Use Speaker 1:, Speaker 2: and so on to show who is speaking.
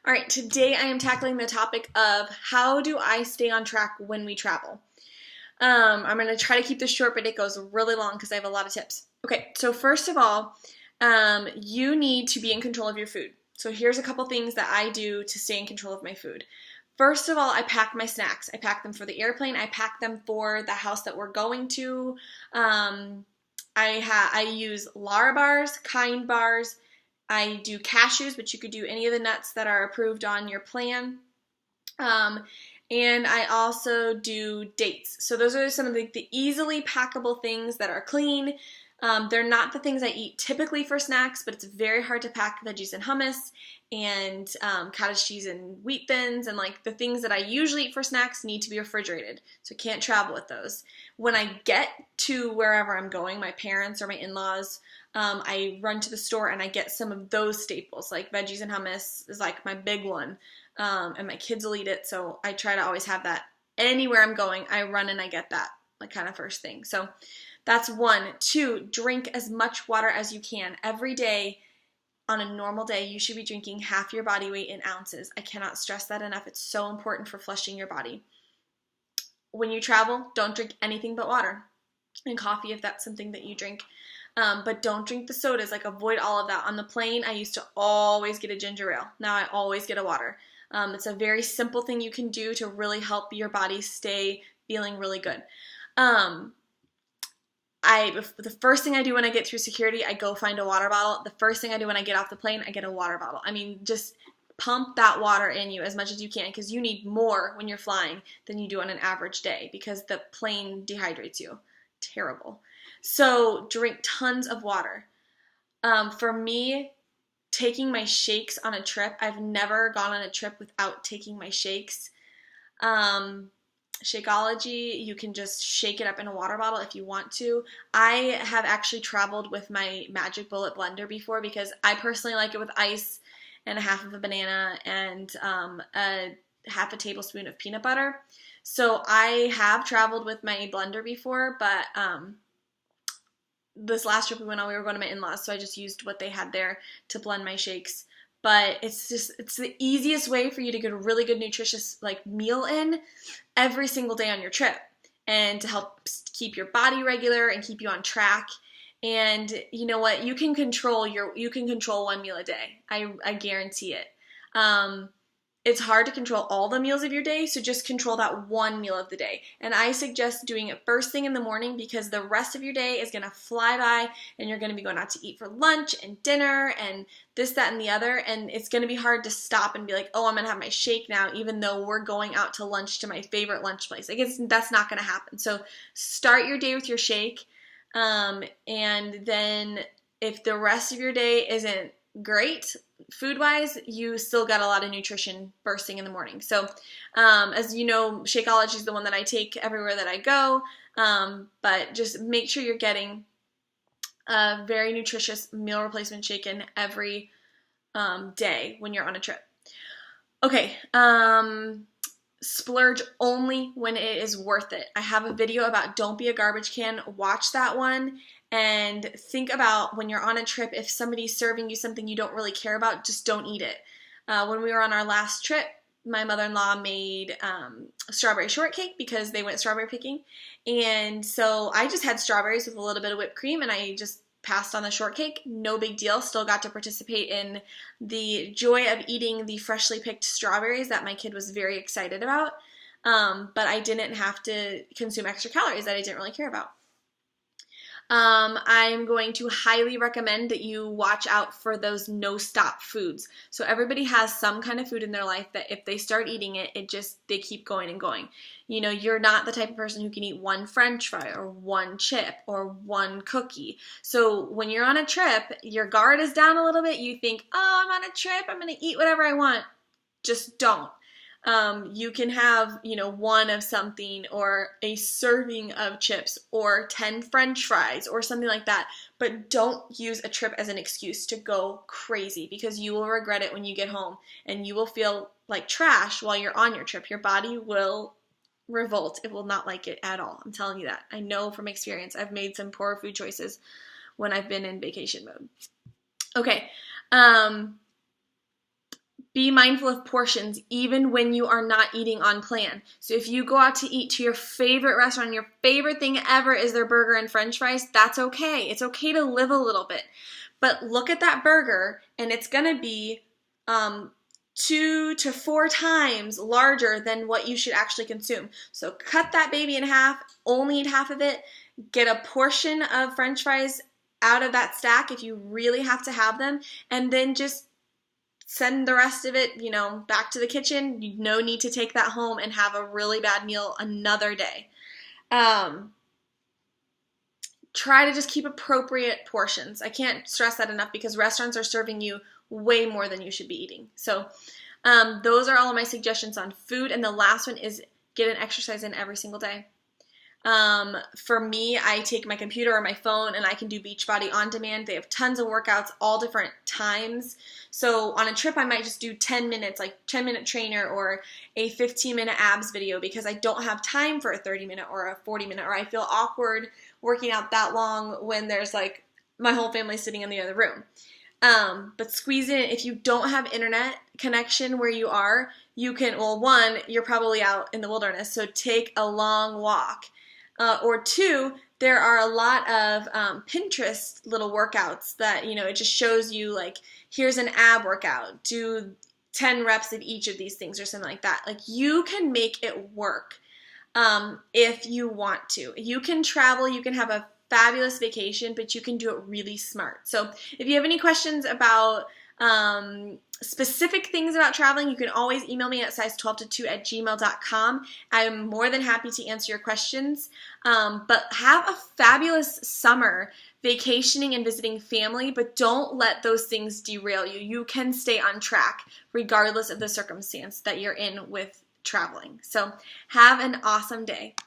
Speaker 1: All right, today I am tackling the topic of how do I stay on track when we travel. I'm going to try to keep this short, but it goes really long because I have a lot of tips. Okay, so first of all, you need to be in control of your food. So here's a couple things that I do to stay in control of my food. First of all, I pack my snacks. I pack them for the airplane. I pack them for the house that we're going to. I use Lara bars, Kind bars. I do cashews, but you could do any of the nuts that are approved on your plan. And I also do dates. So those are some of the easily packable things that are clean. They're not the things I eat typically for snacks, but it's very hard to pack veggies and hummus and cottage cheese and wheat thins, and like the things that I usually eat for snacks need to be refrigerated, so I can't travel with those. When I get to wherever I'm going, my parents or my in-laws, I run to the store and I get some of those staples, like veggies and hummus is like my big one, and my kids will eat it, so I try to always have that. Anywhere I'm going, I run and I get that, like kind of first thing. So that's one. Two, drink as much water as you can. Every day, on a normal day, you should be drinking half your body weight in ounces. I cannot stress that enough. It's so important for flushing your body. When you travel, don't drink anything but water and coffee if that's something that you drink. But don't drink the sodas. Like, avoid all of that. On the plane, I used to always get a ginger ale. Now I always get a water. It's a very simple thing you can do to really help your body stay feeling really good. The first thing I do when I get through security, I go find a water bottle. The first thing I do when I get off the plane, I get a water bottle. I mean, just pump that water in you as much as you can, because you need more when you're flying than you do on an average day, because the plane dehydrates you. Terrible. So drink tons of water. For me, taking my shakes on a trip, I've never gone on a trip without taking my shakes. Shakeology, you can just shake it up in a water bottle if you want to. I have actually traveled with my Magic Bullet blender before, because I personally like it with ice and a half of a banana and a half a tablespoon of peanut butter. So I have traveled with my blender before, but this last trip we went on, we were going to my in-laws, so I just used what they had there to blend my shakes. But it's the easiest way for you to get a really good nutritious meal in every single day on your trip, and to help keep your body regular and keep you on track. And you know what? You can control one meal a day. I guarantee it. It's hard to control all the meals of your day, so just control that one meal of the day. And I suggest doing it first thing in the morning, because the rest of your day is going to fly by, and you're going to be going out to eat for lunch and dinner and this, that, and the other, and it's going to be hard to stop and be like, oh, I'm going to have my shake now, even though we're going out to lunch to my favorite lunch place. That's not going to happen. So start your day with your shake, and then if the rest of your day isn't great food-wise, you still got a lot of nutrition first thing in the morning. So as you know, Shakeology is the one that I take everywhere that I go, but just make sure you're getting a very nutritious meal replacement shake in every day when you're on a trip. Okay, splurge only when it is worth it. I have a video about don't be a garbage can. Watch that one. And think about when you're on a trip, if somebody's serving you something you don't really care about, just don't eat it. When we were on our last trip, my mother-in-law made strawberry shortcake because they went strawberry picking. And so I just had strawberries with a little bit of whipped cream, and I just passed on the shortcake. No big deal. Still got to participate in the joy of eating the freshly picked strawberries that my kid was very excited about. But I didn't have to consume extra calories that I didn't really care about. I'm going to highly recommend that you watch out for those no-stop foods. So everybody has some kind of food in their life that if they start eating it, they keep going and going. You know, you're not the type of person who can eat one French fry or one chip or one cookie. So when you're on a trip, your guard is down a little bit. You think, oh, I'm on a trip, I'm going to eat whatever I want. Just don't. You can have, one of something, or a serving of chips, or 10 French fries, or something like that. But don't use a trip as an excuse to go crazy, because you will regret it when you get home, and you will feel like trash while you're on your trip. Your body will revolt. It will not like it at all. I'm telling you that. I know from experience. I've made some poor food choices when I've been in vacation mode. Okay. Be mindful of portions even when you are not eating on plan. So if you go out to eat to your favorite restaurant, your favorite thing ever is their burger and french fries, that's okay. It's okay to live a little bit. But look at that burger and it's going to be 2 to 4 times larger than what you should actually consume. So cut that baby in half, only eat half of it, get a portion of french fries out of that stack if you really have to have them, and then just send the rest of it, back to the kitchen. No need to take that home and have a really bad meal another day. Try to just keep appropriate portions. I can't stress that enough because restaurants are serving you way more than you should be eating. So those are all of my suggestions on food. And the last one is get an exercise in every single day. For me, I take my computer or my phone and I can do Beachbody on demand. They have tons of workouts, all different times. So on a trip, I might just do 10 minutes, like 10-minute trainer or a 15-minute abs video because I don't have time for a 30-minute or a 40-minute, or I feel awkward working out that long when there's like my whole family sitting in the other room. But squeeze in, if you don't have internet connection where you are, you can, well, one, you're probably out in the wilderness, so take a long walk. Or two, there are a lot of Pinterest little workouts that, it just shows you like, here's an ab workout, do 10 reps of each of these things or something like that. Like you can make it work if you want to. You can travel, you can have a fabulous vacation, but you can do it really smart. So if you have any questions about specific things about traveling, you can always email me at size12to2@gmail.com. I'm more than happy to answer your questions. But have a fabulous summer vacationing and visiting family, but don't let those things derail you. You can stay on track regardless of the circumstance that you're in with traveling. So have an awesome day.